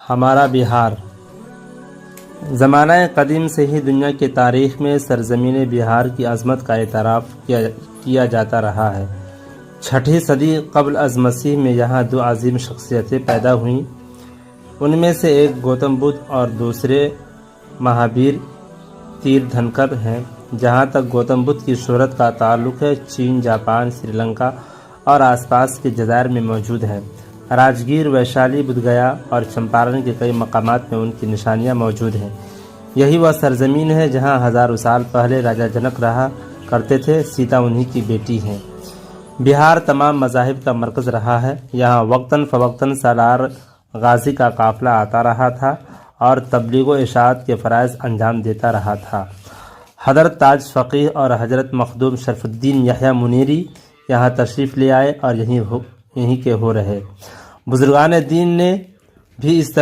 ہمارا بہار زمانہ قدیم سے ہی دنیا کی تاریخ میں سرزمین بہار کی عظمت کا اعتراف کیا جاتا رہا ہے۔ 6 صدی قبل از مسیح میں یہاں 2 عظیم شخصیتیں پیدا ہوئیں۔ ان میں سے ایک گوتم بدھ اور دوسرے مہابیر تیردھنکر ہیں۔ جہاں تک گوتم بدھ کی شہرت کا تعلق ہے، چین، جاپان، سری لنکا اور آس پاس کے جزائر میں موجود ہیں۔ راجگیر، ویشالی، بدھ گیا اور چمپارن کے کئی مقامات میں ان کی نشانیاں موجود ہیں۔ یہی وہ سرزمین ہے جہاں ہزاروں سال پہلے راجا جنک رہا کرتے تھے۔ سیتا انہی کی بیٹی ہیں۔ بہار تمام مذاہب کا مرکز رہا ہے۔ یہاں وقتاً فوقتاً سالار غازی کا قافلہ آتا رہا تھا اور تبلیغ و اشاعت کے فرائض انجام دیتا رہا تھا۔ حضرت تاج فقیہ اور حضرت مخدوم شرف الدین یحییٰ منیری یہاں تشریف لے آئے اور یہیں کے ہو رہے۔ بزرگان دین نے بھی اس طرح